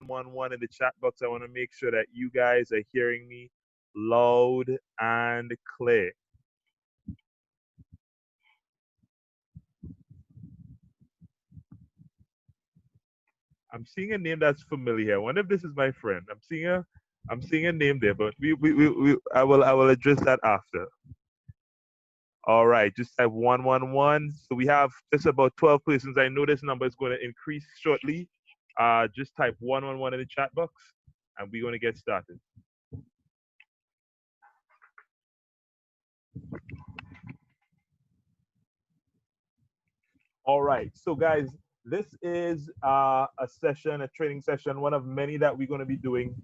111 in the chat box. I want to make sure that you guys are hearing me loud and clear. I'm seeing a name that's familiar. I wonder if this is my friend. I'm seeing a name there, but I will address that after. All right, just type 111. So we have just about 12 persons. I know this number is going to increase shortly. Just type 111 in the chat box, and we're going to get started. All right, so guys, this is a session, a training session, one of many that we're going to be doing.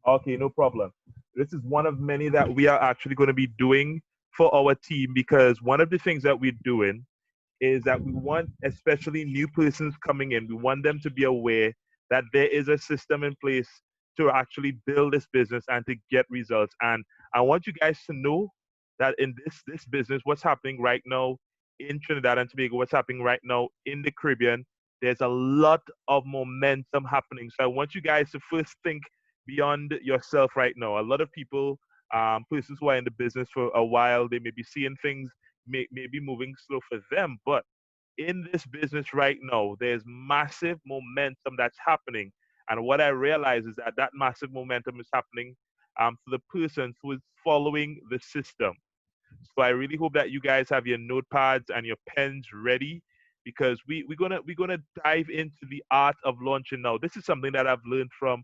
Okay, no problem. This is one of many that we are actually going to be doing for our team, because one of the things that we're doing is that we want, especially new persons coming in, we want them to be aware that there is a system in place to actually build this business and to get results. And I want you guys to know that in this business, what's happening right now in Trinidad and Tobago, what's happening right now in the Caribbean, there's a lot of momentum happening. So I want you guys to first think beyond yourself right now. A lot of people, persons who are in the business for a while, they may be seeing things may be moving slow for them, but in this business right now, there's massive momentum that's happening. And what I realize is that that massive momentum is happening for the persons who is following the system. So I really hope that you guys have your notepads and your pens ready, because we're gonna dive into the art of launching now. This is something that I've learned from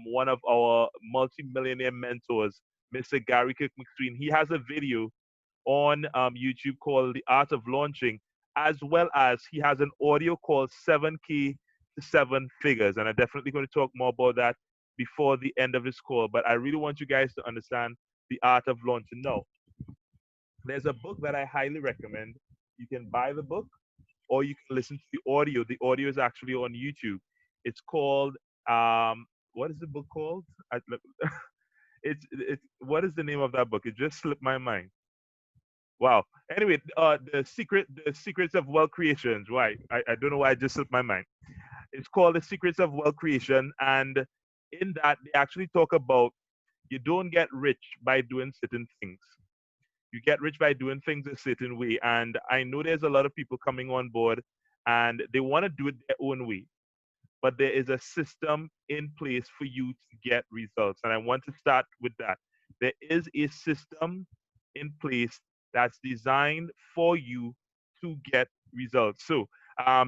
one of our multi-millionaire mentors, Mr. Gary Kirk McSween. He has a video on YouTube called The Art of Launching, as well as he has an audio called 7K to 7 Figures. And I'm definitely going to talk more about that before the end of this call. But I really want you guys to understand the art of launching. Now, there's a book that I highly recommend. You can buy the book or you can listen to the audio. The audio is actually on YouTube. It's called, what is the book called? It's what is the name of that book? It just slipped my mind. Wow. Anyway, the secrets of wealth creations. Right. I don't know why I just slipped my mind. It's called The Secrets of Wealth Creation, and in that they actually talk about you don't get rich by doing certain things. You get rich by doing things a certain way. And I know there's a lot of people coming on board and they want to do it their own way. But there is a system in place for you to get results. And I want to start with that. There is a system in place that's designed for you to get results. So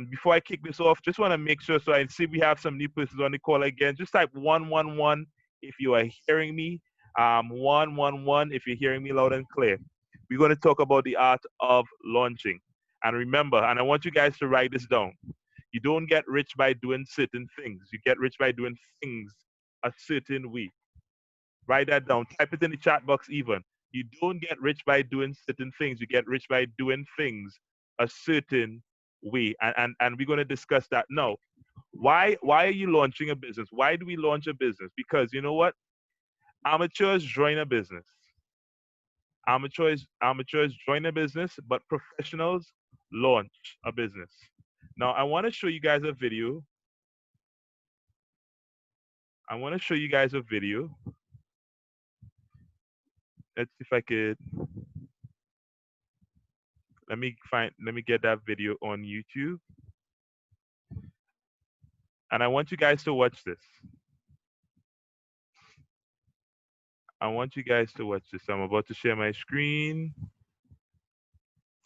before I kick this off, just want to make sure, so I see we have some new persons on the call again. Just type 111 if you are hearing me. 111 if you're hearing me loud and clear. We're going to talk about the art of launching. And remember, and I want you guys to write this down. You don't get rich by doing certain things. You get rich by doing things a certain way. Write that down. Type it in the chat box even. You don't get rich by doing certain things. You get rich by doing things a certain way. And we're going to discuss that now. Why are you launching a business? Why do we launch a business? Because you know what? Amateurs join a business. Amateurs join a business, but professionals launch a business. Now, I want to show you guys a video. Let's see if I could. Let me get that video on YouTube. And I want you guys to watch this. I'm about to share my screen.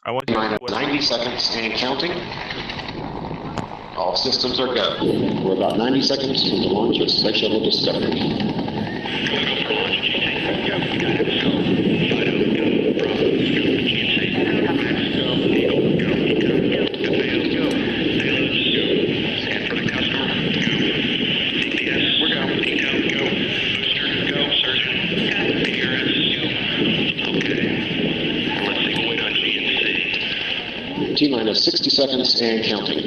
I want you to watch 90 seconds and counting. All systems are go. We're about 90 seconds from the launch of Space Shuttle Discovery. T-minus 60 seconds and counting.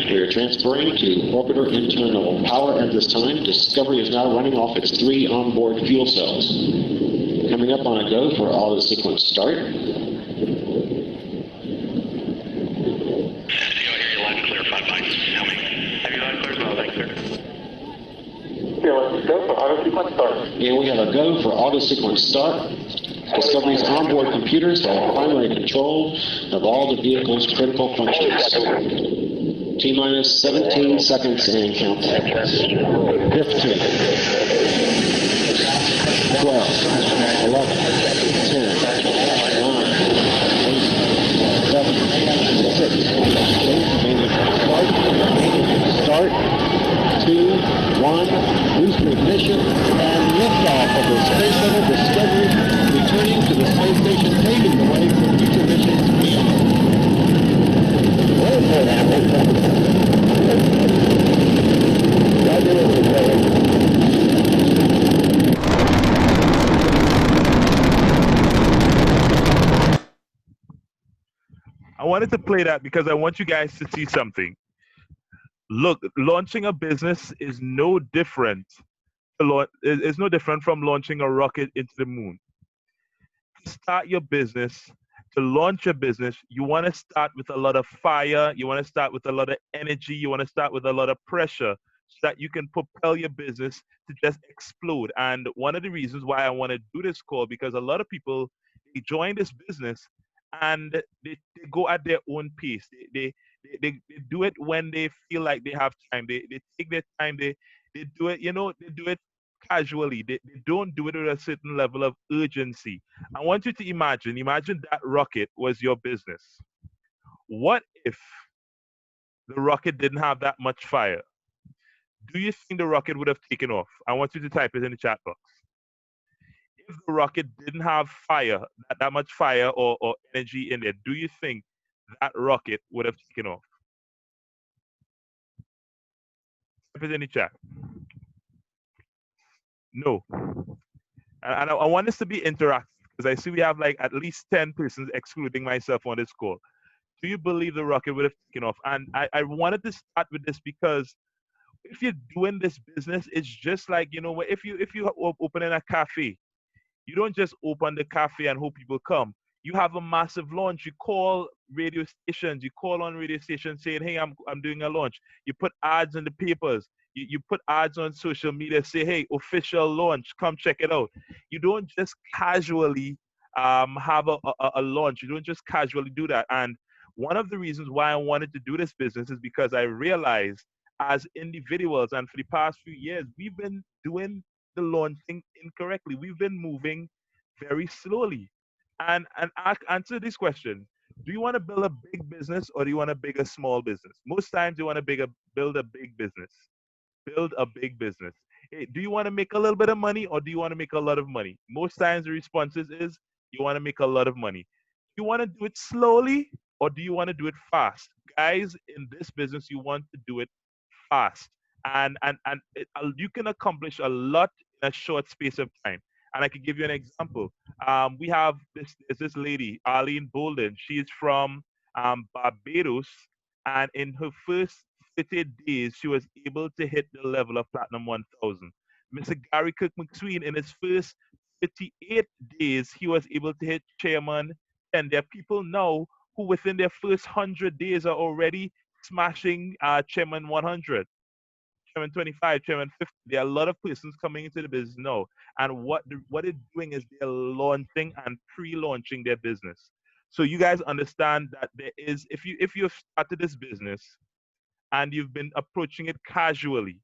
We are transferring to orbiter internal power at this time. Discovery is now running off its 3 onboard fuel cells. Coming up on a go for auto sequence start. Auto sequence start. And we have a go for auto sequence start. Discovery's onboard computers have primary control of all the vehicle's critical functions. T-minus 17 seconds and count. 15, 12, 11, 10, 9, 8, 7, 6, start, 2, 1, booster ignition, and liftoff of the Space Shuttle Discovery, returning to the space station, paving the way for future missions beyond. I wanted to play that because I want you guys to see something. Look, launching a business is no different. It's no different from launching a rocket into the moon. To start your business, to launch a business, you want to start with a lot of fire. You want to start with a lot of energy. You want to start with a lot of pressure so that you can propel your business to just explode. And one of the reasons why I want to do this call, because a lot of people, they join this business and they go at their own pace. They do it when they feel like they have time. They take their time. They do it, they do it casually. They don't do it with a certain level of urgency. I want you to imagine that rocket was your business. What if the rocket didn't have that much fire? Do you think the rocket would have taken off? I want you to type it in the chat box. If the rocket didn't have fire, that much fire or energy in there, do you think that rocket would have taken off? Type it in the chat. No. And I want this to be interactive because I see we have like at least 10 persons, excluding myself, on this call. Do you believe the rocket would have taken off? And I wanted to start with this because if you're doing this business, it's just like, if you open in a cafe, you don't just open the cafe and hope people come. You have a massive launch. You call radio stations. You call on radio stations saying, hey, I'm doing a launch. You put ads in the papers. You put ads on social media, say, hey, official launch, come check it out. You don't just casually have a launch. You don't just casually do that. And one of the reasons why I wanted to do this business is because I realized as individuals, and for the past few years, we've been doing the launching incorrectly. We've been moving very slowly. And answer this question. Do you want to build a big business or do you want to build a small business? Most times you want to build a big business. Build a big business. Hey, do you want to make a little bit of money or do you want to make a lot of money? Most times the response is you want to make a lot of money. Do you want to do it slowly or do you want to do it fast? Guys, in this business, you want to do it fast. And you can accomplish a lot in a short space of time. And I can give you an example. We have this lady, Arlene Bolden. She's from Barbados, and in her first 30 days, she was able to hit the level of Platinum 1000. Mr. Gary Cook McSween, in his first 58 days, he was able to hit Chairman 10. There are people now who within their first 100 days are already smashing Chairman 100. Chairman 25, Chairman 50. There are a lot of persons coming into the business now. And what they're doing is they're launching and pre-launching their business. So you guys understand that there is, if you've started this business and you've been approaching it casually,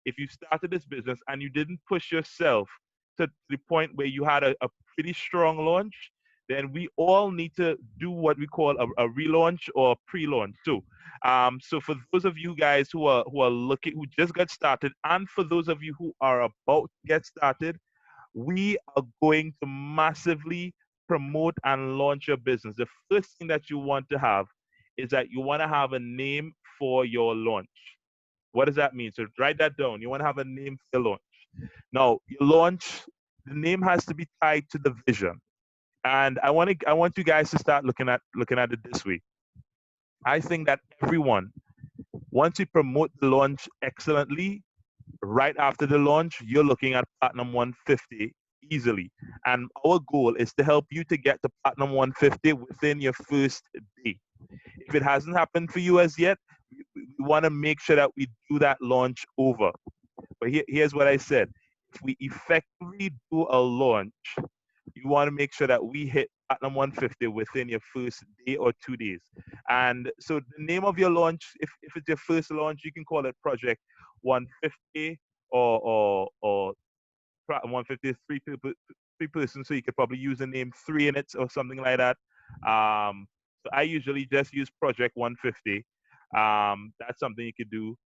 if you started this business and you didn't push yourself to the point where you had a pretty strong launch, then we all need to do what we call a relaunch or pre-launch too. So for those of you guys who are looking, who just got started, and for those of you who are about to get started, we are going to massively promote and launch your business. The first thing that you want to have is that you want to have a name for your launch. What does that mean? So write that down. You want to have a name for your launch. Now, your launch, the name has to be tied to the vision. And I want you guys to start looking at it this way. I think that everyone, once you promote the launch excellently, right after the launch, you're looking at Platinum 150 easily. And our goal is to help you to get to Platinum 150 within your first day. If it hasn't happened for you as yet, we want to make sure that we do that launch over. But here's what I said. if we effectively do a launch, you want to make sure that we hit platinum 150 within your first day or 2 days. And so the name of your launch, if it's your first launch, you can call it Project 150 or 150 three person, so you could probably use the name 3 in it or something like that. So I usually just use Project 150. That's something you could do.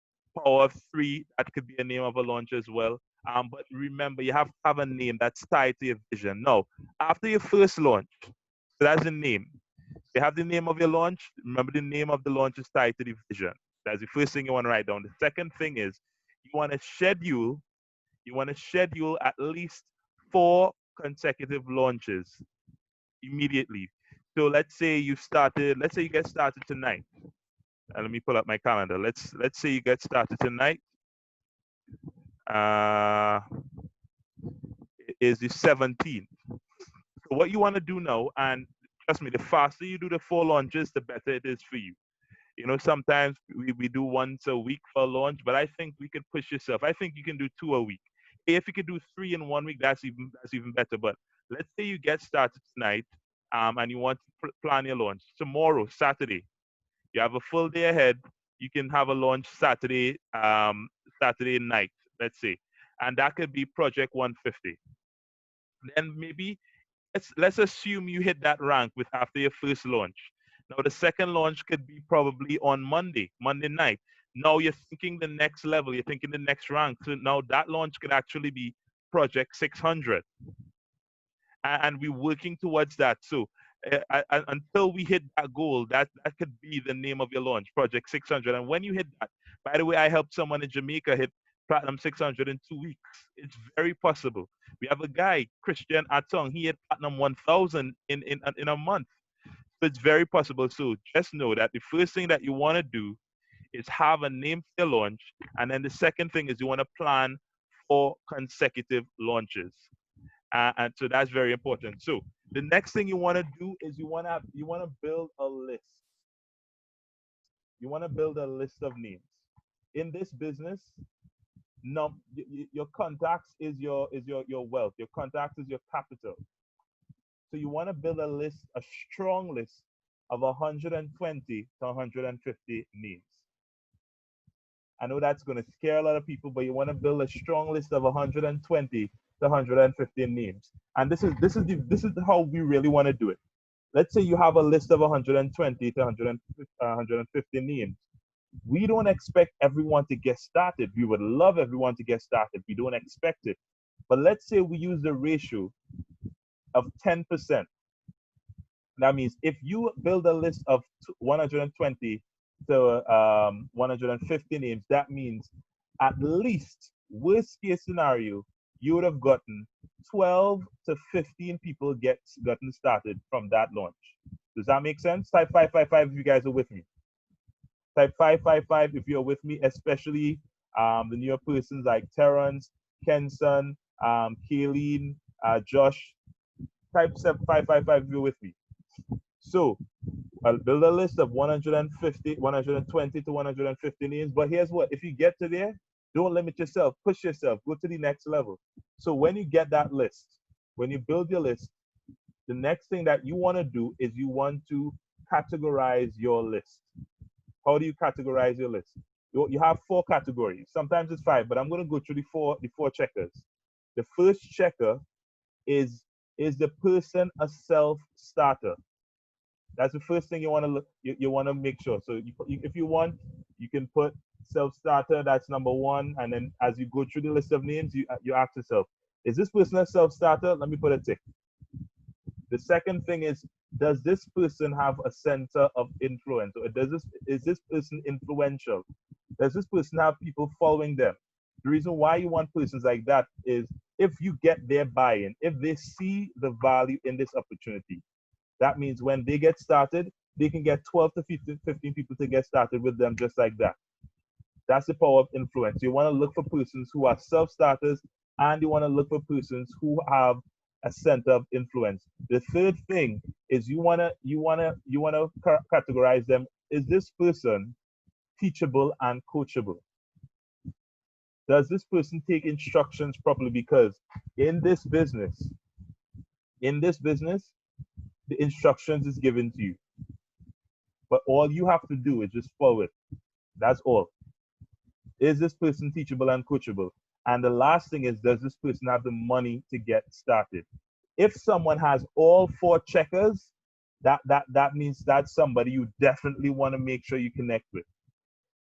Power of 3, that could be a name of a launch as well. But remember, you have to have a name that's tied to your vision. Now, after your first launch, so that's the name. You have the name of your launch. Remember, the name of the launch is tied to the vision. That's the first thing you want to write down. The second thing is you want to schedule. You want to schedule at least 4 consecutive launches immediately. So let's say you started. Let's say you get started tonight. Let me pull up my calendar. Let's say you get started tonight. Uh, is the 17th. So what you want to do now, and trust me, the faster you do the 4 launches, the better it is for you. You know, sometimes we do once a week for a launch, but I think we could push yourself. I think you can do 2 a week. If you could do 3 in 1 week, that's even better. But let's say you get started tonight, and you want to plan your launch tomorrow, Saturday. You have a full day ahead. You can have a launch Saturday, Saturday night, let's say, and that could be Project 150. Then maybe let's assume you hit that rank with after your first launch. Now the second launch could be probably on Monday night. Now you're thinking the next level, you're thinking the next rank. So now that launch could actually be Project 600, and we're working towards that. So until we hit that goal, that could be the name of your launch, Project 600. And when you hit that, by the way, I helped someone in Jamaica hit platinum 600 in 2 weeks. It's very possible. We have a guy, Christian Atong. He hit platinum 1000 in a month. So it's very possible. So just know that the first thing that you want to do is have a name for your launch, and then the second thing is you want to plan 4 consecutive launches. And so that's very important. So the next thing you want to do is you want to build a list. You want to build a list of names. In this business, your contacts is your wealth. Your contacts is your capital. So you want to build a list, a strong list of 120 to 150 names. I know that's going to scare a lot of people, but you want to build a strong list of 120 to 150 names. And this is how we really want to do it. Let's say you have a list of 120 to 150 names. We don't expect everyone to get started. We would love everyone to get started. We don't expect it. But let's say we use the ratio of 10%. That means if you build a list of 120 to 150 names, that means at least, worst case scenario, you would have gotten 12 to 15 people gotten started from that launch. Does that make sense? Type 555 if you guys are with me. Type 555 if you're with me, especially the newer persons like Terrence, Kenson, Kayleen, Josh. Type 555 if you're with me. So I'll build a list of 120 to 150 names. But here's what, if you get to there, don't limit yourself, push yourself, go to the next level. So when you get that list, when you build your list, the next thing that you want to do is you want to categorize your list. How do you categorize your list? You have 4 categories. Sometimes it's 5, but I'm going to go through the four checkers. The first checker is the person a self-starter? That's the first thing you want to look. You want to make sure. So if you want, you can put self-starter. That's number 1. And then as you go through the list of names, you ask yourself, is this person a self-starter? Let me put a tick. The second thing is, does this person have a center of influence? Or is this person influential? Does this person have people following them? The reason why you want persons like that is if you get their buy-in, if they see the value in this opportunity, that means when they get started, they can get 12 to 15 people to get started with them just like that. That's the power of influence. You want to look for persons who are self-starters, and you want to look for persons who have a center of influence. The third thing is you wanna categorize them. Is this person teachable and coachable? Does this person take instructions properly? Because in this business, in this business, the instructions is given to you. But all you have to do is just follow it. That's all. Is this person teachable and coachable? And the last thing is, does this person have the money to get started? If someone has all four checkers, that means that's somebody you definitely want to make sure you connect with.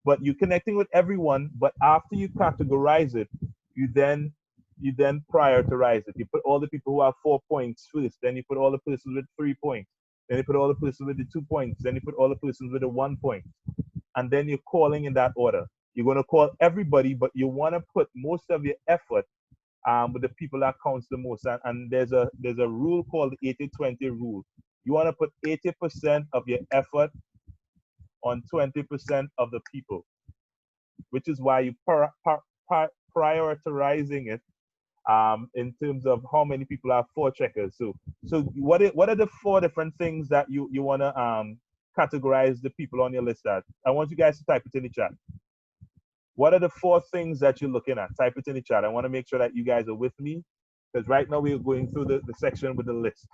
But you're connecting with everyone, but after you categorize it, you then prioritize it. You put all the people who have 4 points first, then you put all the persons with 3 points, then you put all the persons with the 2 points, then you put all the persons with the 1 point, and then you're calling in that order. You're going to call everybody, but you want to put most of your effort with the people that counts the most. And there's a rule called the 80-20 rule. You want to put 80% of your effort on 20% of the people, which is why you prioritizing it in terms of how many people have four checkers. So what are the four different things that you want to categorize the people on your list at? I want you guys to type it in the chat. What are the four things that you're looking at? Type it in the chat. I want to make sure that you guys are with me, because right now we're going through the section with the list.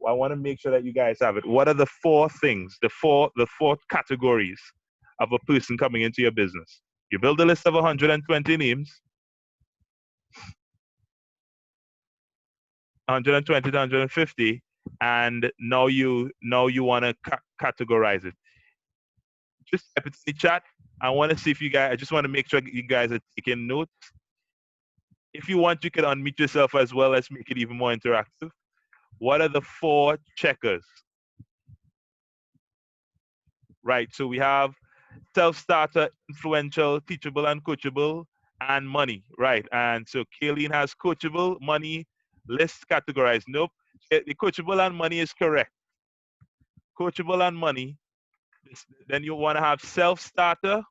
I want to make sure that you guys have it. What are the four things, the four categories of a person coming into your business? You build a list of 120 names, 120 to 150, and now you want to categorize it. Just type it in the chat. I want to see if you guys, I just want to make sure you guys are taking notes. If you want, you can unmute yourself as well. Let's make it even more interactive. What are the four checkers? Right, so we have self-starter, influential, teachable, and coachable, and money, right? And so Kayleen has coachable, money, list categorized. Nope, the coachable and money is correct. Coachable and money. Then you want to have self-starter,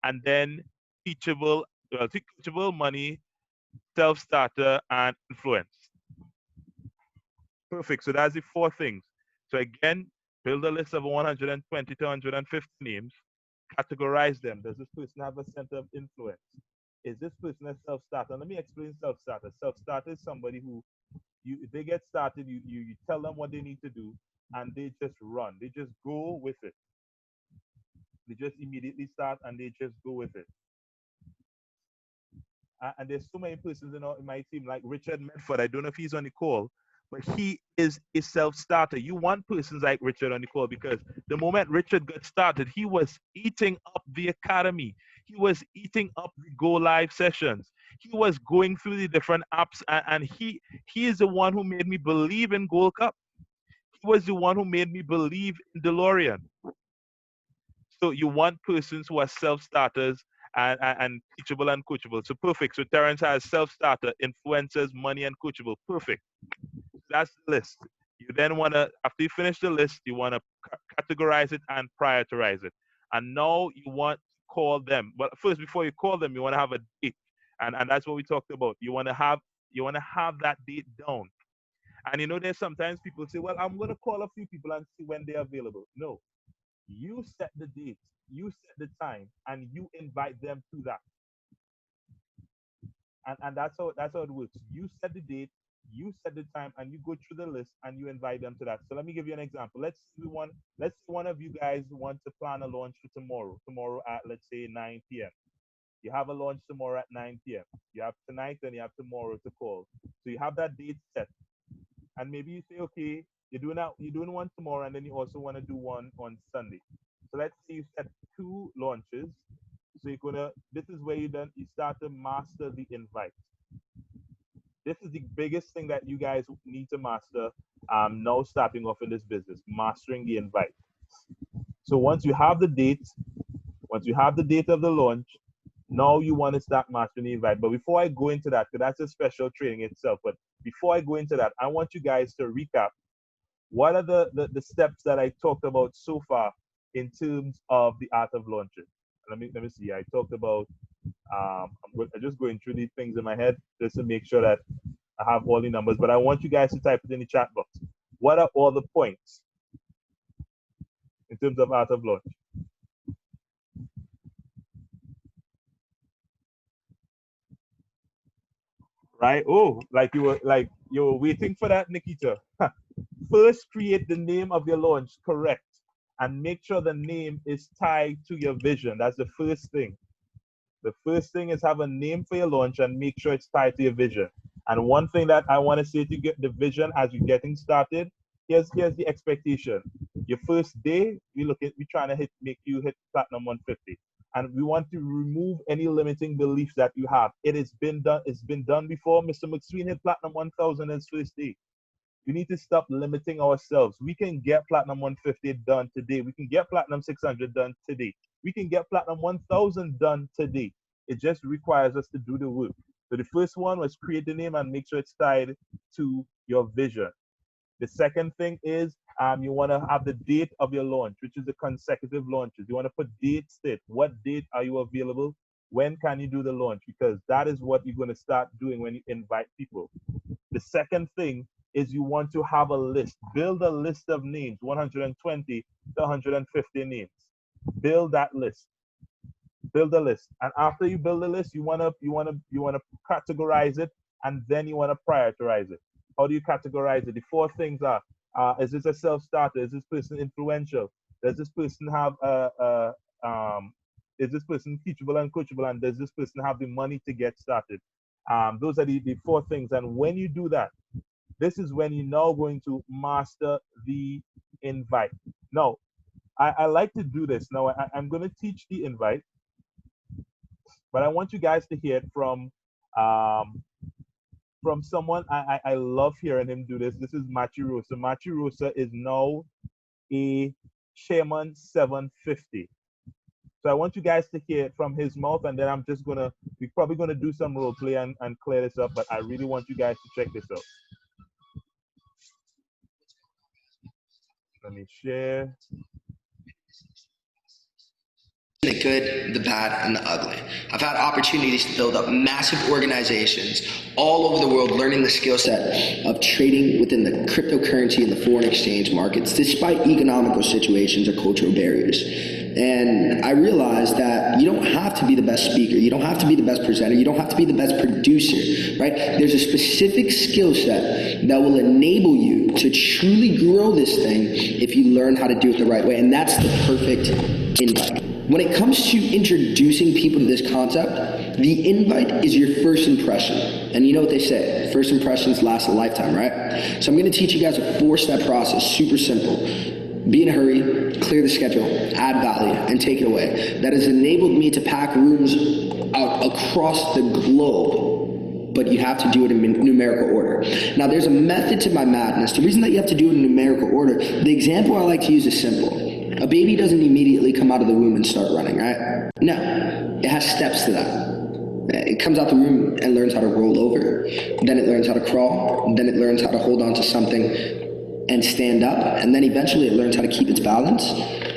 and then teachable, teachable, money, self-starter, and influence. Perfect. So that's the four things. So again, build a list of 120 to 150 names. Categorize them. Does this person have a center of influence? Is this person a self-starter? Let me explain self-starter. Self-starter is somebody who, if they get started, you tell them what they need to do, and they just run. They just go with it. They just immediately start, and they just go with it. And there's so many persons in my team, like Richard Medford. I don't know if he's on the call, but he is a self-starter. You want persons like Richard on the call, because the moment Richard got started, he was eating up the academy. He was eating up the Go Live sessions. He was going through the different apps, and he is the one who made me believe in Gold Cup. He was the one who made me believe in DeLorean. So you want persons who are self-starters and teachable and coachable. So perfect. So Terrence has self-starter, influencers, money, and coachable. Perfect. That's the list. You then want to, after you finish the list, you want to categorize it and prioritize it. And now you want to call them. But first, before you call them, you want to have a date. And that's what we talked about. You want to have that date down. And there's sometimes people say, well, I'm going to call a few people and see when they're available. No. You set the date, you set the time, and you invite them to that. And that's how it works. You set the date, you set the time, and you go through the list and you invite them to that. So let me give you an example. Let's say one of you guys want to plan a launch for tomorrow. Tomorrow at, let's say, 9 p.m. You have a launch tomorrow at 9 p.m. You have tonight and you have tomorrow to call. So you have that date set. And maybe you say, okay, you're doing one tomorrow, and then you also want to do one on Sunday. So let's say you set 2 launches. So this is where you start to master the invite. This is the biggest thing that you guys need to master now starting off in this business, mastering the invite. So once you have the date of the launch, now you want to start mastering the invite. But before I go into that, because that's a special training itself, but before I go into that, I want you guys to recap what are the steps that I talked about so far in terms of the art of launching. Let me see. I talked about I'm just going through these things in my head just to make sure that I have all the numbers. But I want you guys to type it in the chat box. What are all the points in terms of art of launch? right? Oh, like you were waiting for that, Nikita. First, create the name of your launch correct, and make sure the name is tied to your vision. That's the first thing. The first thing is have a name for your launch and make sure it's tied to your vision. And one thing that I want to say to get the vision as you're getting started, here's the expectation. Your first day, we're trying to make you hit platinum 150. And we want to remove any limiting beliefs that you have. It's been done before. Mr. McSween hit platinum 1000 in his first day. We need to stop limiting ourselves. We can get platinum 150 done today. We can get platinum 600 done today. We can get platinum 1000 done today. It just requires us to do the work. So the first one was create the name and make sure it's tied to your vision. The second thing is you want to have the date of your launch, which is the consecutive launches. You want to put dates there. What date are you available? When can you do the launch? Because that is what you're going to start doing when you invite people. The second thing is you want to have a list. Build a list of names, 120 to 150 names. Build that list. Build a list. And after you build a list, you wanna categorize it, and then you want to prioritize it. How do you categorize it? The four things are: is this a self-starter? Is this person influential? Does this person have is this person teachable and coachable? And does this person have the money to get started? Those are the four things. And when you do that, this is when you're now going to master the invite. Now, I like to do this. Now, I'm going to teach the invite, but I want you guys to hear it from someone I love hearing him do this. This is Machi Rosa. Machi Rosa is now a Chairman 750. So I want you guys to hear it from his mouth, and then we're probably gonna do some role play and clear this up, but I really want you guys to check this out. Let me share. The good, the bad, and the ugly. I've had opportunities to build up massive organizations all over the world, learning the skill set of trading within the cryptocurrency and the foreign exchange markets, despite economical situations or cultural barriers. And I realized that you don't have to be the best speaker, you don't have to be the best presenter, you don't have to be the best producer, right? There's a specific skill set that will enable you to truly grow this thing if you learn how to do it the right way, and that's the perfect invite. When it comes to introducing people to this concept, the invite is your first impression. And you know what they say, first impressions last a lifetime, right? So I'm gonna teach you guys a 4-step process, super simple. Be in a hurry, clear the schedule, add value, and take it away. That has enabled me to pack rooms out across the globe, but you have to do it in numerical order. Now there's a method to my madness. The reason that you have to do it in numerical order, the example I like to use is simple. A baby doesn't immediately come out of the womb and start running, right? No, it has steps to that. It comes out the womb and learns how to roll over. Then it learns how to crawl. Then it learns how to hold on to something and stand up. And then eventually it learns how to keep its balance.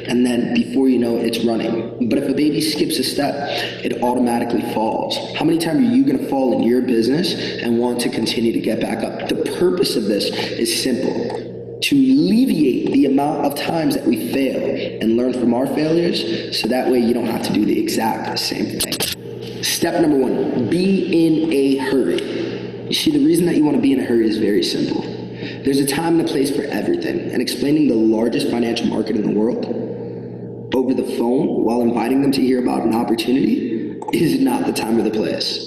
And then before you know it, it's running. But if a baby skips a step, it automatically falls. How many times are you gonna fall in your business and want to continue to get back up? The purpose of this is simple. To alleviate the amount of times that we fail and learn from our failures, so that way you don't have to do the exact same thing. Step number 1, be in a hurry. You see, the reason that you want to be in a hurry is very simple. There's a time and a place for everything, and explaining the largest financial market in the world over the phone while inviting them to hear about an opportunity is not the time or the place.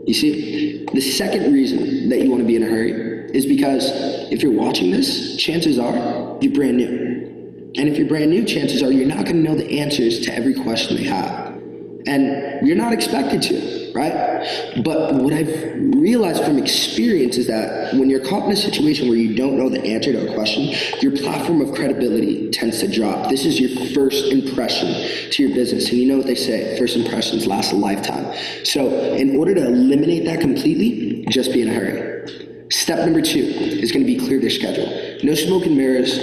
You see, the second reason that you want to be in a hurry is because if you're watching this, chances are you're brand new. And if you're brand new, chances are you're not going to know the answers to every question they have. And you're not expected to, right? But what I've realized from experience is that when you're caught in a situation where you don't know the answer to a question, your platform of credibility tends to drop. This is your first impression to your business. And you know what they say, first impressions last a lifetime. So in order to eliminate that completely, just be in a hurry. Step number 2 is going to be clear their schedule. No smoke and mirrors,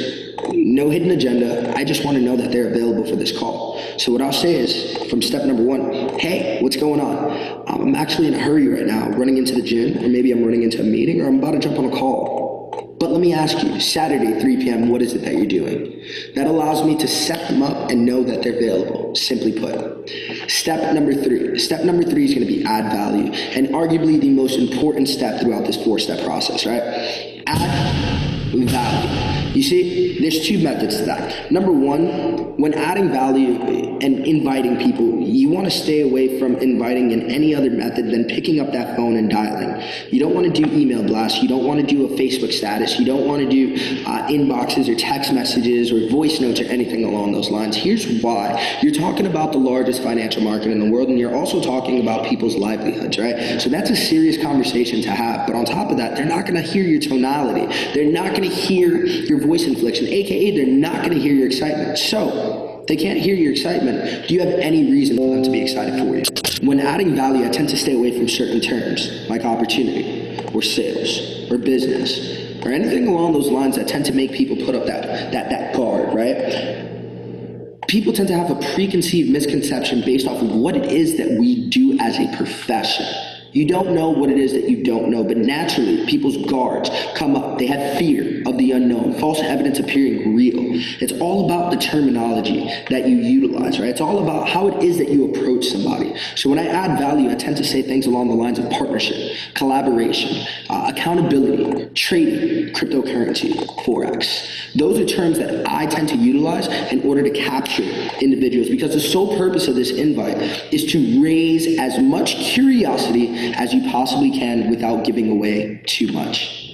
no hidden agenda. I just want to know that they're available for this call. So what I'll say is, from step number 1, hey, what's going on? I'm actually in a hurry right now, running into the gym, or maybe I'm running into a meeting, or I'm about to jump on a call. But let me ask you, Saturday, 3 p.m., what is it that you're doing? That allows me to set them up and know that they're available, simply put. Step number three. Step number three is going to be add value, and arguably the most important step throughout this 4-step process, right? Add value. You see, there's 2 methods to that. Number one, when adding value and inviting people, you want to stay away from inviting in any other method than picking up that phone and dialing. You don't want to do email blasts. You don't want to do a Facebook status. You don't want to do inboxes or text messages or voice notes or anything along those lines. Here's why. You're talking about the largest financial market in the world, and you're also talking about people's livelihoods, right? So that's a serious conversation to have. But on top of that, they're not going to hear your tonality. They're not going to hear your voice inflection, aka they're not going to hear your excitement. So they can't hear your excitement. Do you have any reason for them to be excited for you? When adding value, I tend to stay away from certain terms like opportunity or sales or business or anything along those lines that tend to make people put up that guard, right? People tend to have a preconceived misconception based off of what it is that we do as a profession. You don't know what it is that you don't know, but naturally people's guards come up. They have fear of the unknown, false evidence appearing real. It's all about the terminology that you utilize, right? It's all about how it is that you approach somebody. So when I add value, I tend to say things along the lines of partnership, collaboration, accountability, trading, cryptocurrency, Forex. Those are terms that I tend to utilize in order to capture individuals, because the sole purpose of this invite is to raise as much curiosity as you possibly can without giving away too much.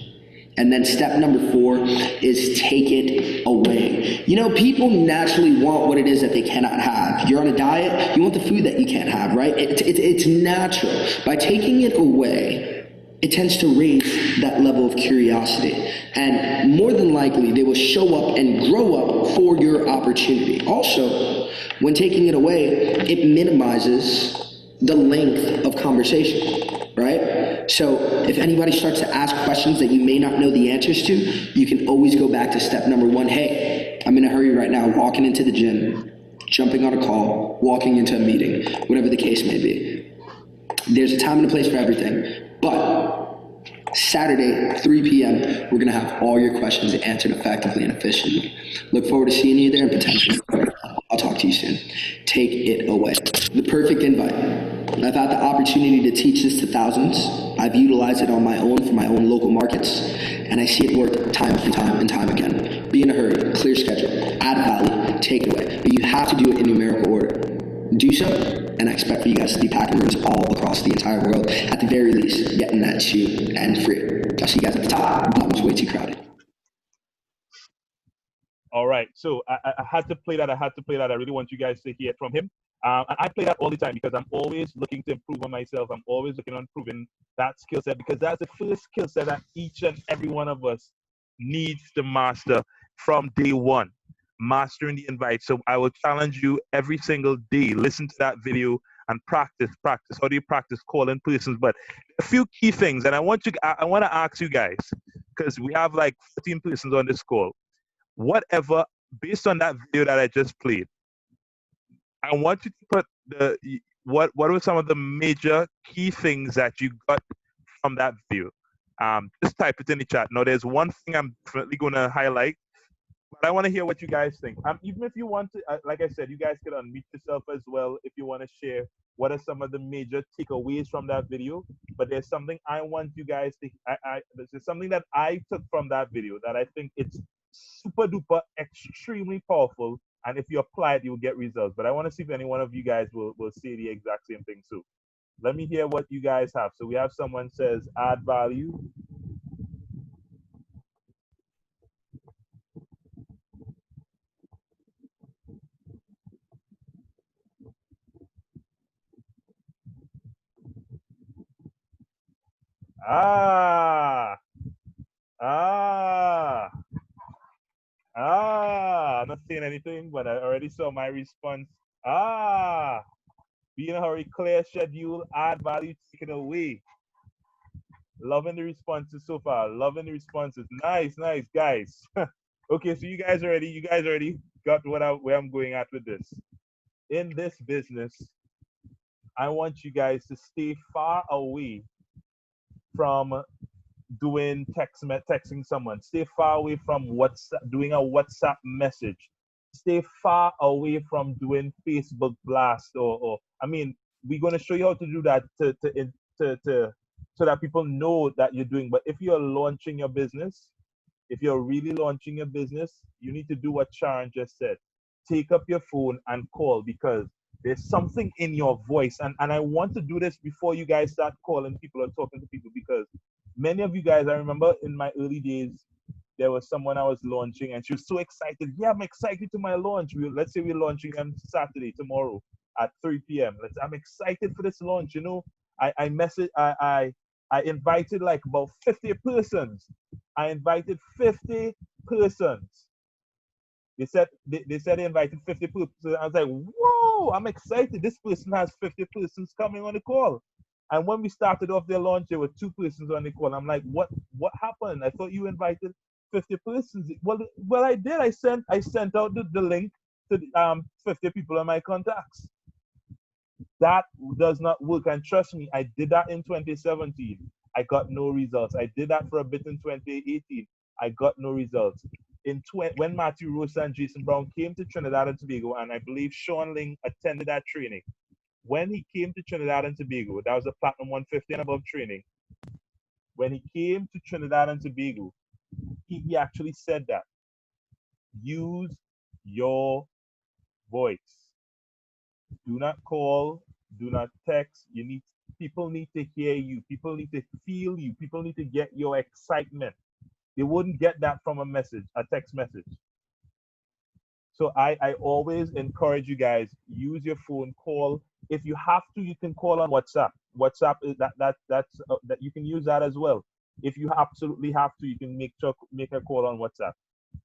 And then step number 4 is take it away. You know, people naturally want what it is that they cannot have. You're on a diet, you want the food that you can't have, right? It's natural. By taking it away, it tends to raise that level of curiosity. And more than likely, they will show up and grow up for your opportunity. Also, when taking it away, it minimizes the length of conversation, right? So if anybody starts to ask questions that you may not know the answers to, you can always go back to step number 1. Hey, I'm in a hurry right now, walking into the gym, jumping on a call, walking into a meeting, whatever the case may be. There's a time and a place for everything, but Saturday, 3 p.m., we're going to have all your questions answered effectively and efficiently. Look forward to seeing you there and potentially I'll talk to you soon. Take it away. The perfect invite. I've had the opportunity to teach this to thousands. I've utilized it on my own for my own local markets, and I see it work time and time and time again. Be in a hurry, clear schedule, add value, take it away. But you have to do it in numerical order. Do so, and I expect for you guys to be packing rooms all across the entire world. At the very least, getting that cheap and free. I'll see you guys at the top. The bottom is way too crowded. All right, so I had to play that. I really want you guys to hear it from him. And I play that all the time because I'm always looking to improve on myself. I'm always looking on improving that skill set, because that's the first skill set that each and every one of us needs to master from day one, mastering the invite. So I will challenge you every single day. Listen to that video and practice. How do you practice calling persons? But a few key things, and I want to ask you guys, because we have like 14 persons on this call. Whatever, based on that video that I just played, I want you to put what were some of the major key things that you got from that video. Just type it in the chat. Now, there's one thing I'm definitely going to highlight, but I want to hear what you guys think. Even if you want to, like I said, you guys can unmute yourself as well if you want to share what are some of the major takeaways from that video. But there's something I want you guys to, there's something that I took from that video that I think it's super duper extremely powerful, and if you apply it, you'll get results. But I want to see if any one of you guys will say the exact same thing too. Let me hear what you guys have. So we have someone says add value. I'm not saying anything, but I already saw my response. Be in a hurry, clear schedule, add value, take it away. Loving the responses so far. Loving the responses. Nice, guys. Okay, so you guys already got where I'm going at with this. In this business, I want you guys to stay far away from doing texting someone. Stay far away from doing a WhatsApp message. Stay far away from doing Facebook blast or I mean, we're going to show you how to do that to so that people know that you're doing. But if you're launching your business, if you're really launching your business, you need to do what Sharon just said. Take up your phone and call, because there's something in your voice. And I want to do this before you guys start calling people or talking to people, because many of you guys, I remember in my early days, there was someone I was launching and she was so excited. Yeah, I'm excited to my launch. Let's say we're launching on Saturday, tomorrow at 3 p.m. I'm excited for this launch. You know, I invited like about 50 persons. I invited 50 persons. They said they invited 50 persons. I was like, whoa, I'm excited. This person has 50 persons coming on the call. And when we started off their launch, there were 2 persons on the call. I'm like, what happened? I thought you invited 50 persons. Well, I did. I sent out the link to 50 people in my contacts. That does not work. And trust me, I did that in 2017. I got no results. I did that for a bit in 2018. I got no results. When Matthew Rosa and Jason Brown came to Trinidad and Tobago, and I believe Sean Ling attended that training. When he came to Trinidad and Tobago, that was a Platinum 150 and above training. When he came to Trinidad and Tobago, he actually said that. Use your voice. Do not call, do not text. People need to hear you. People need to feel you. People need to get your excitement. They wouldn't get that from a text message. So I always encourage you guys, use your phone, call. If you have to, you can call on WhatsApp. WhatsApp is that you can use that as well. If you absolutely have to, you can make a call on WhatsApp.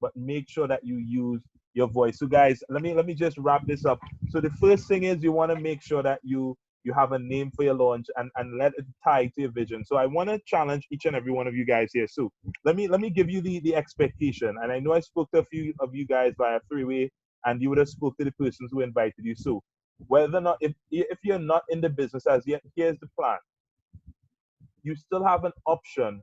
But make sure that you use your voice. So guys, let me just wrap this up. So the first thing is you want to make sure that you have a name for your launch and let it tie to your vision. So I want to challenge each and every one of you guys here. So let me give you the expectation. And I know I spoke to a few of you guys via three-way, and you would have spoke to the persons who invited you. So whether or not, if you're not in the business as yet, here's the plan. You still have an option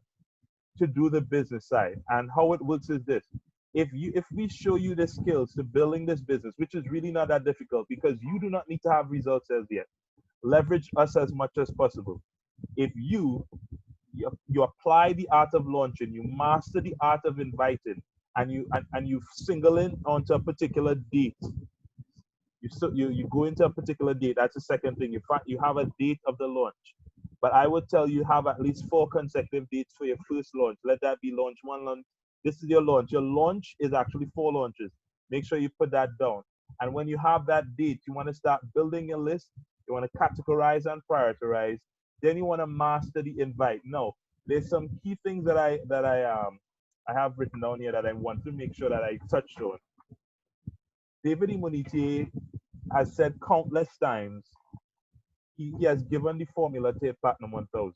to do the business side. And how it works is this. If we show you the skills to building this business, which is really not that difficult, because you do not need to have results as yet. Leverage us as much as possible. If you apply the art of launching, you master the art of inviting, and you single in onto a particular date. You go into a particular date. That's the second thing. You have a date of the launch. But I would tell you have at least 4 consecutive dates for your first launch. Let that be launch 1, launch. This is your launch. Your launch is actually 4 launches. Make sure you put that down. And when you have that date, you want to start building your list. You want to categorize and prioritize. Then you want to master the invite. Now, there's some key things that I have written down here that I want to make sure that I touched on. David Immunity has said countless times he has given the formula to a Platinum 1000.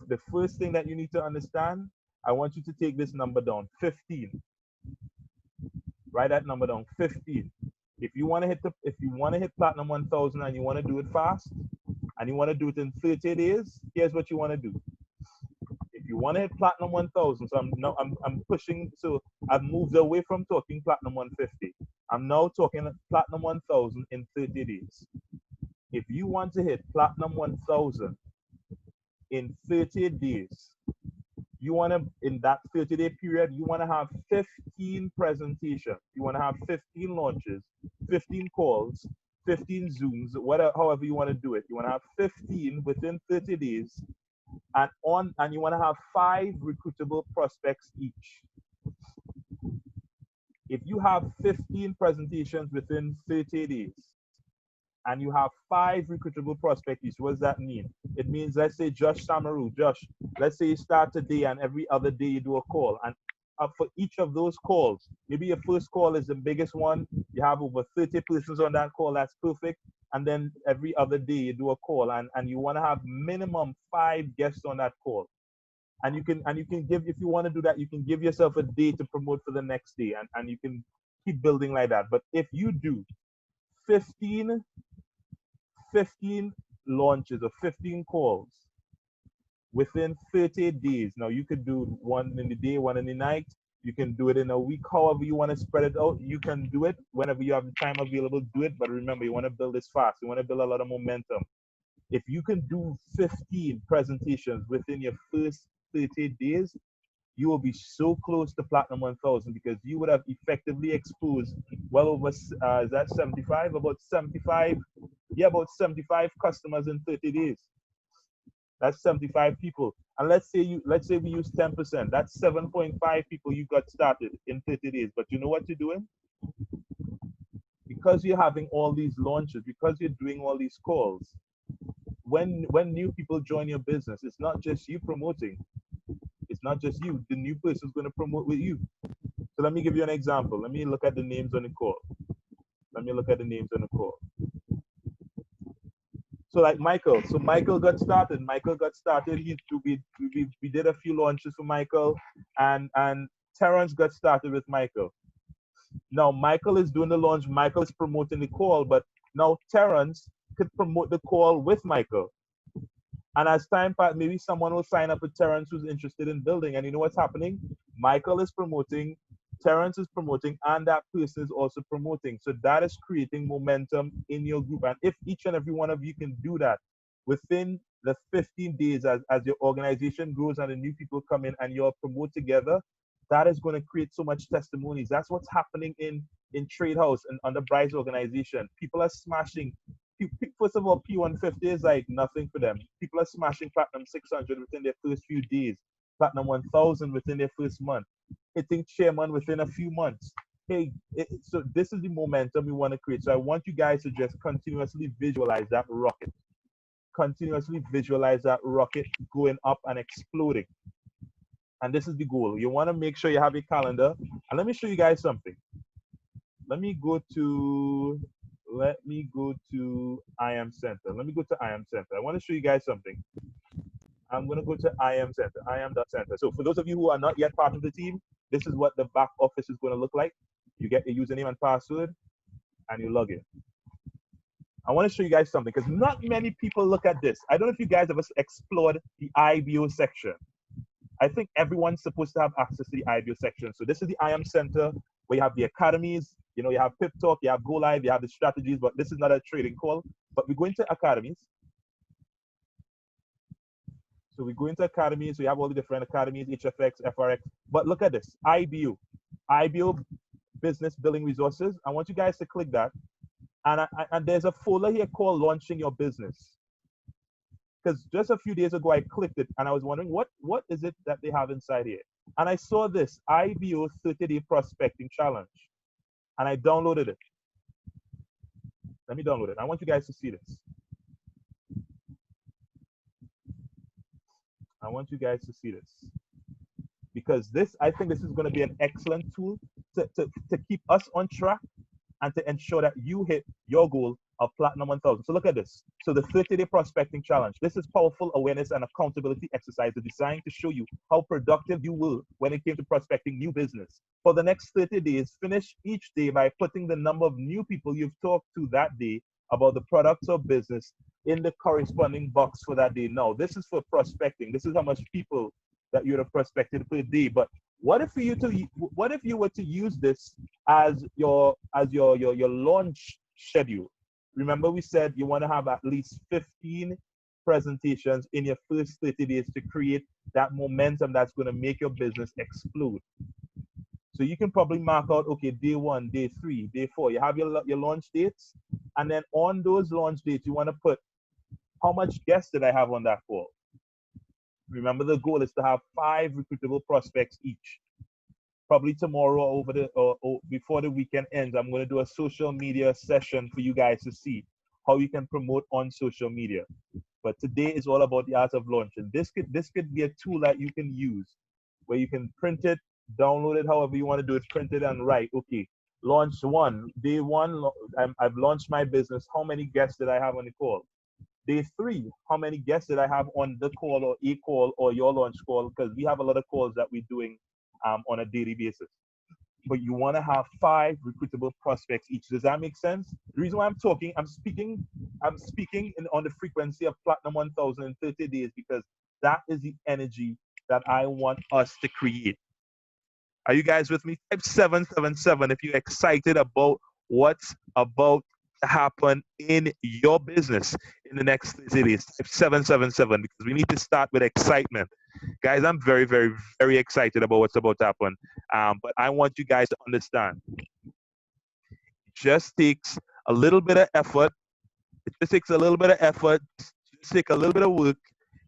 The first thing that you need to understand, I want you to take this number down, 15. Write that number down, 15. If you want to hit Platinum 1000 and you want to do it fast, and you want to do it in 30 days, here's what you want to do. If you want to hit Platinum 1000, so I'm pushing, so I've moved away from talking Platinum 150. I'm now talking Platinum 1000 in 30 days. If you want to hit Platinum 1000 in 30 days, you want to, in that 30-day period, you want to have 15 presentations. You want to have 15 launches, 15 calls, 15 Zooms, whatever, however you want to do it. You want to have 15 within 30 days, and you want to have 5 recruitable prospects each. If you have 15 presentations within 30 days, and you have 5 recruitable prospects, what does that mean? It means, let's say Josh Samaru, Josh, let's say you start today and every other day you do a call. And for each of those calls, maybe your first call is the biggest one. You have over 30 persons on that call, that's perfect. And then every other day you do a call, and you want to have minimum 5 guests on that call. And you can give, if you want to do that, you can give yourself a day to promote for the next day, and you can keep building like that. But if you do 15 launches or 15 calls within 30 days. Now you could do one in the day, one in the night. You can do it in a week, however you want to spread it out. You can do it whenever you have the time available, do it. But remember, you want to build this fast. You want to build a lot of momentum. If you can do 15 presentations within your first 30 days, you will be so close to Platinum 1000 because you would have effectively exposed well over, is that 75? About 75, yeah, about 75 customers in 30 days. That's 75 people. And let's say we use 10%. That's 7.5 people you got started in 30 days. But you know what you're doing? Because you're having all these launches, because you're doing all these calls, when new people join your business, it's not just you promoting. It's not just you. The new person is going to promote with you. So let me give you an example. Let me look at the names on the call. Let me look at the names on the call. So like Michael. So Michael got started. Michael got started. We did a few launches for Michael, and Terrence got started with Michael. Now Michael is doing the launch. Michael is promoting the call, but now Terrence could promote the call with Michael. And as time passes, maybe someone will sign up with Terrence who's interested in building. And you know what's happening? Michael is promoting, Terrence is promoting, and that person is also promoting. So that is creating momentum in your group. And if each and every one of you can do that within the 15 days as your organization grows and the new people come in and you'll promote together, that is going to create so much testimonies. That's what's happening in Trade House and under Bryce's organization. People are smashing. First of all, P150 is like nothing for them. People are smashing Platinum 600 within their first few days, Platinum 1000 within their first month, hitting chairman within a few months. Hey, so this is the momentum we want to create. So I want you guys to just continuously visualize that rocket. Continuously visualize that rocket going up and exploding. And this is the goal. You want to make sure you have a calendar. And let me show you guys something. Let me go to IM Center. Let me go to IM Center. I want to show you guys something. I'm going to go to IM Center, IM.center. So for those of you who are not yet part of the team, this is what the back office is going to look like. You get your username and password, and you log in. I want to show you guys something because not many people look at this. I don't know if you guys ever explored the IBO section. I think everyone's supposed to have access to the IBO section. So this is the IM Center where you have the academies, you know, you have Pip Talk, you have Go Live, you have the strategies, but this is not a trading call. But we go into academies. So we go into academies, so you have all the different academies, HFX, FRX. But look at this, IBO Business Building Resources. I want you guys to click that. And there's a folder here called Launching Your Business. Because just a few days ago, I clicked it and I was wondering, what is it that they have inside here? And I saw this IBO 30-day prospecting challenge. And I downloaded it. Let me download it. I want you guys to see this. I want you guys to see this. Because I think this is going to be an excellent tool to keep us on track and to ensure that you hit your goal of Platinum 1000. So look at this. So the 30-day prospecting challenge. This is powerful awareness and accountability exercise designed to show you how productive you will when it came to prospecting new business. For the next 30 days, finish each day by putting the number of new people you've talked to that day about the products or business in the corresponding box for that day. Now, this is for prospecting. This is how much people that you would have prospected per day. But what if you were to use this as your launch schedule? Remember, we said you want to have at least 15 presentations in your first 30 days to create that momentum that's going to make your business explode. So you can probably mark out, okay, day 1, day 3, day 4. You have your launch dates. And then on those launch dates, you want to put how much guests did I have on that call? Remember, the goal is to have 5 recruitable prospects each. Probably tomorrow or before the weekend ends, I'm going to do a social media session for you guys to see how you can promote on social media. But today is all about the art of launch. And this could be a tool that you can use where you can print it, download it, however you want to do it, print it and write, okay, launch 1, day 1, I've launched my business. How many guests did I have on the call? Day 3, how many guests did I have on the call or a call or your launch call? Because we have a lot of calls that we're doing on a daily basis. But you want to have 5 recruitable prospects each. Does that make sense? The reason why I'm speaking on the frequency of Platinum 1000 in 30 days because That is the energy that I want us to create. Are you guys with me? Type 777 if you're excited about what's about to happen in your business in the next 30 days. Type 777 because we need to start with excitement. Guys, I'm very, very, very excited about what's about to happen. But I want you guys to understand it just takes a little bit of effort. It just takes a little bit of effort. It just takes a little bit of work.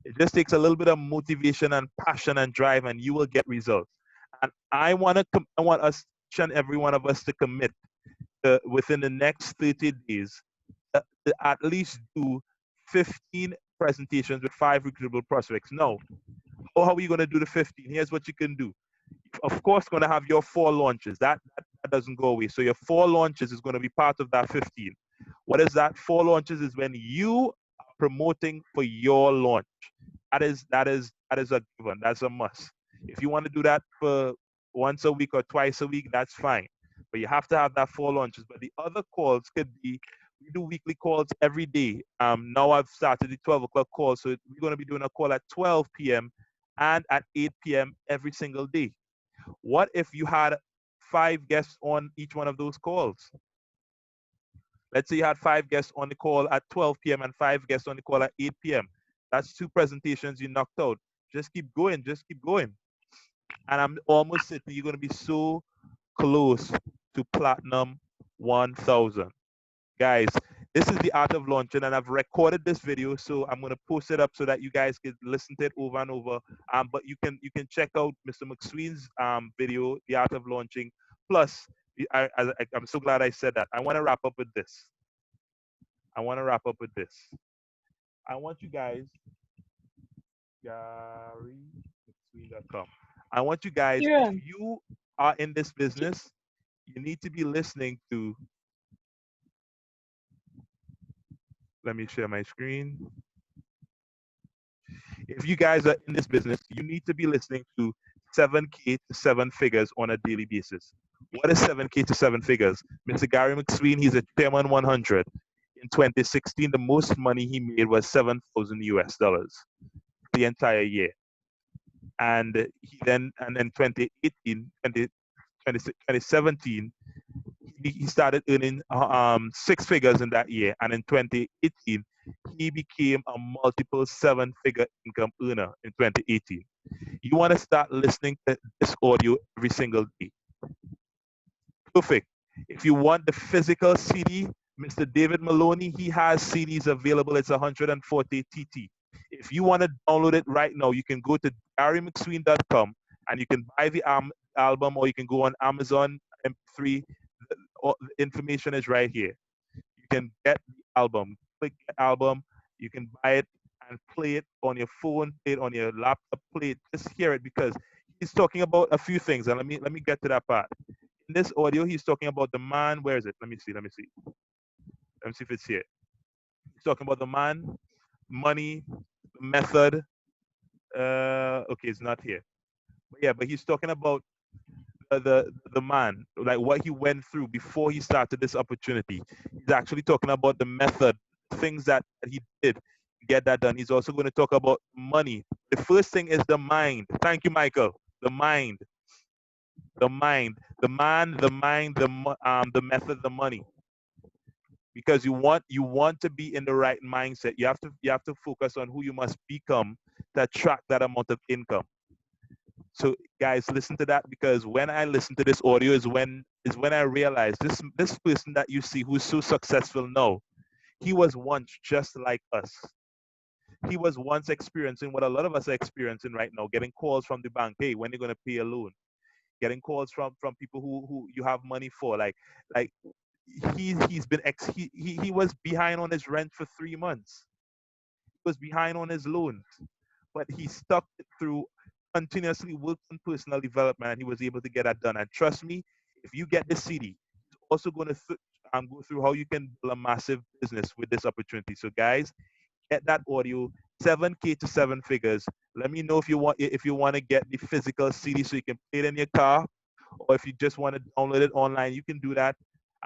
It just takes a little bit of motivation and passion and drive, and you will get results. And I want us, each and every one of us, to commit within the next 30 days to at least do 15 presentations with 5 recruitable prospects. Now, how are we going to do the 15? Here's what you can do. Of course, going to have your 4 launches. That doesn't go away. So your 4 launches is going to be part of that 15. What is that? 4 launches is when you are promoting for your launch. That is a given. That's a must. If you want to do that for once a week or twice a week, that's fine. But you have to have that 4 launches. But the other calls could be, we do weekly calls every day. Now I've started the 12 o'clock call, so we're going to be doing a call at 12 p.m. and at 8 p.m. every single day. What if you had 5 guests on each one of those calls? Let's say you had 5 guests on the call at 12 p.m. and 5 guests on the call at 8 p.m. That's 2 presentations you knocked out. Just keep going. Just keep going. And I'm almost certain you're going to be so close to platinum 1000. Guys, this is the art of launching, and I've recorded this video, so I'm going to post it up so that you guys can listen to it over and over. But you can check out Mr. McSween's video, the art of launching. Plus, I'm so glad I said that. I want to wrap up with this. I want you guys, GaryMcSween.com. I want you guys, Yeah. if you are in this business, you need to be listening to, let me share my screen. If you guys are in this business, you need to be listening to 7K to 7 figures on a daily basis. What is 7K to 7 figures? Mr. Gary McSween, he's a Chairman 100. In 2016, the most money he made was $7,000 US the entire year. And then 2018, 2017, he started earning 6 figures in that year. And in 2018, he became a multiple 7-figure income earner in 2018. You want to start listening to this audio every single day. Perfect. If you want the physical CD, Mr. David Maloney, he has CDs available. It's 140 TT. If you want to download it right now, you can go to GaryMcSween.com and you can buy the album, or you can go on Amazon MP3. The information is right here. You can get the album. Click the album. You can buy it and play it on your phone, play it on your laptop, play it. Just hear it, because he's talking about a few things. And let me get to that part. In this audio, he's talking about the man. Where is it? Let me see. Let me see if it's here. He's talking about the man, money, method. Okay, it's not here. But yeah, but he's talking about the man, like what he went through before he started this opportunity. He's actually talking about the method, things that he did to get that done. He's also going to talk about money. The first thing is the mind. Thank you, Michael. The mind, the mind, the man, the mind, the method, the money. Because you want to be in the right mindset. You have to focus on who you must become to attract that amount of income. So guys, listen to that, because when I listen to this audio is when I realized this person that you see who's so successful now, he was once just like us. He was once experiencing what a lot of us are experiencing right now, getting calls from the bank, hey, when are you going to pay a loan? Getting calls from people who you have money for, like he was behind on his rent for 3 months. He was behind on his loans, but he stuck it through, continuously worked on personal development, and he was able to get that done. And trust me, if you get this CD, he's also going to go through how you can build a massive business with this opportunity. So guys, get that audio, 7K to 7 figures. Let me know if you want to get the physical CD so you can play it in your car, or if you just want to download it online, you can do that.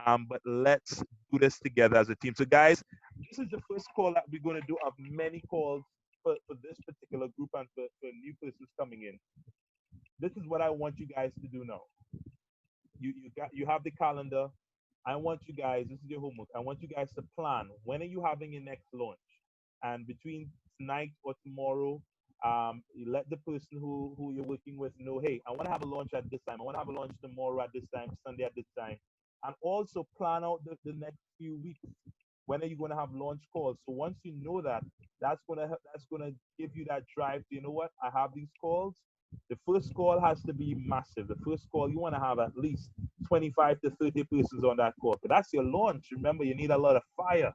But let's do this together as a team. So guys, this is the first call that we're going to do of many calls for this particular group and for new persons coming in, this is what I want you guys to do now. You have the calendar. I want you guys, this is your homework. I want you guys to plan when are you having your next launch? And between tonight or tomorrow, you let the person who you're working with know, hey, I want to have a launch at this time. I want to have a launch tomorrow at this time, Sunday at this time. And also plan out the next few weeks. When are you going to have launch calls? So once you know that, that's gonna give you that drive. To, you know what? I have these calls. The first call has to be massive. The first call, you want to have at least 25 to 30 persons on that call. But that's your launch. Remember, you need a lot of fire.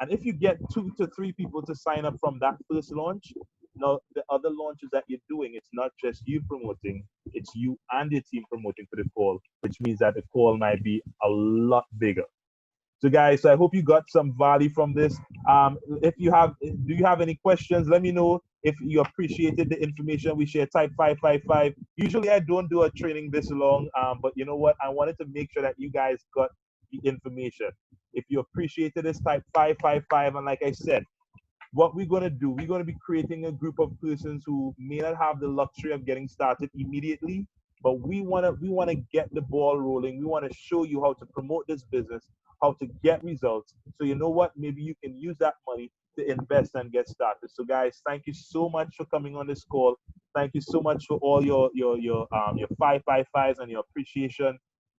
And if you get 2 to 3 people to sign up from that first launch, now the other launches that you're doing, it's not just you promoting, it's you and your team promoting for the call, which means that the call might be a lot bigger. So guys, so I hope you got some value from this. If you have, do you have any questions? Let me know if you appreciated the information we share. Type 555. Usually I don't do a training this long, but you know what? I wanted to make sure that you guys got the information. If you appreciated this, type 555. And like I said, what we're going to do, we're going to be creating a group of persons who may not have the luxury of getting started immediately, but we want to get the ball rolling. We want to show you how to promote this business, how to get results. So you know what? Maybe you can use that money to invest and get started. So guys, thank you so much for coming on this call. Thank you so much for all your 555s and your appreciation.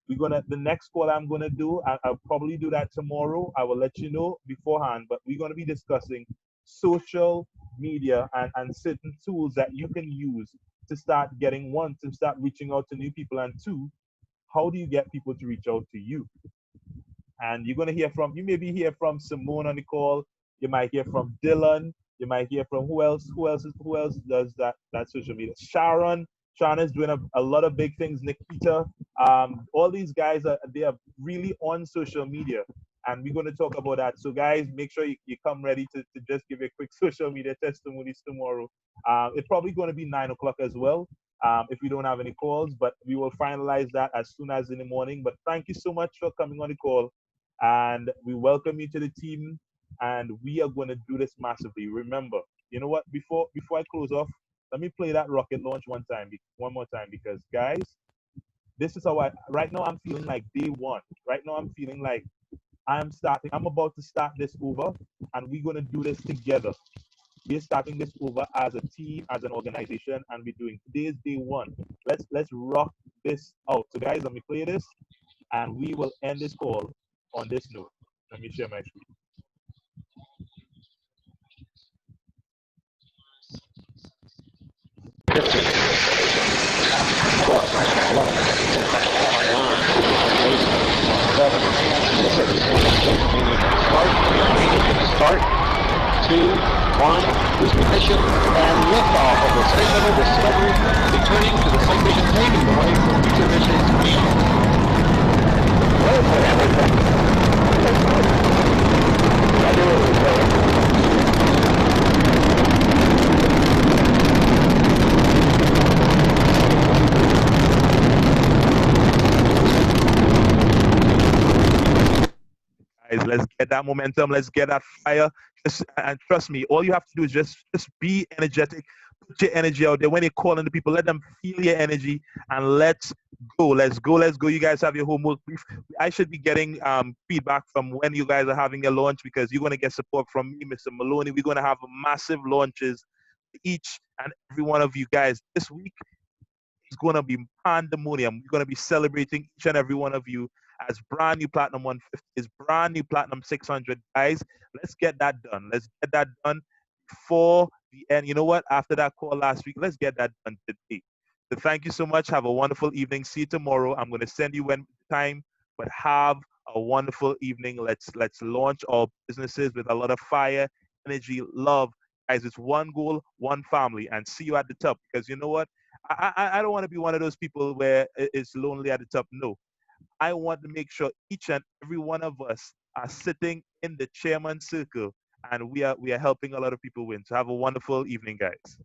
We're gonna the next call I'm gonna do. I'll probably do that tomorrow. I will let you know beforehand. But we're gonna be discussing social media and certain tools that you can use to start getting, one, to start reaching out to new people, and two, how do you get people to reach out to you? And you're gonna hear from, you maybe hear from Simone on the call, you might hear from Dylan, you might hear from who else does that social media. Sharon is doing a lot of big things. Nikita, all these guys they are really on social media, and we're going to talk about that. So guys, make sure you come ready to just give a quick social media testimonies tomorrow. It's probably going to be 9 o'clock as well, if we don't have any calls, but we will finalize that as soon as in the morning. But thank you so much for coming on the call, and we welcome you to the team, and we are going to do this massively. Remember, you know what? Before I close off, let me play that rocket launch one more time, because guys, this is how right now I'm feeling like day one. Right now I'm feeling like I'm about to start this over, and we're going to do this together. We're starting this over as a team, as an organization, and we're doing today's day one. Let's rock this out. So guys, let me play this, and we will end this call on this note. Let me share my screen. Start. 2, 1, ignition, and liftoff of the Space Shuttle Discovery, returning to the space station, paving the way for future Guys, let's get that momentum. Let's get that fire. And trust me, all you have to do is just be energetic. Put your energy out there. When you're calling the people, let them feel your energy, and let's go. Let's go. Let's go. You guys have your homework. I should be getting feedback from when you guys are having your launch, because you're going to get support from me, Mr. Maloney. We're going to have massive launches, each and every one of you guys this week. It's going to be pandemonium. We're going to be celebrating each and every one of you as brand new Platinum 150, is brand new Platinum 600. Guys, let's get that done. Let's get that done before the end. You know what? After that call last week, let's get that done today. So thank you so much. Have a wonderful evening. See you tomorrow. I'm going to send you when time, but have a wonderful evening. Let's launch our businesses with a lot of fire, energy, love. Guys, it's one goal, one family, and see you at the top. Because you know what? I don't want to be one of those people where it's lonely at the top. No, I want to make sure each and every one of us are sitting in the chairman circle, and we are helping a lot of people win. So have a wonderful evening, guys.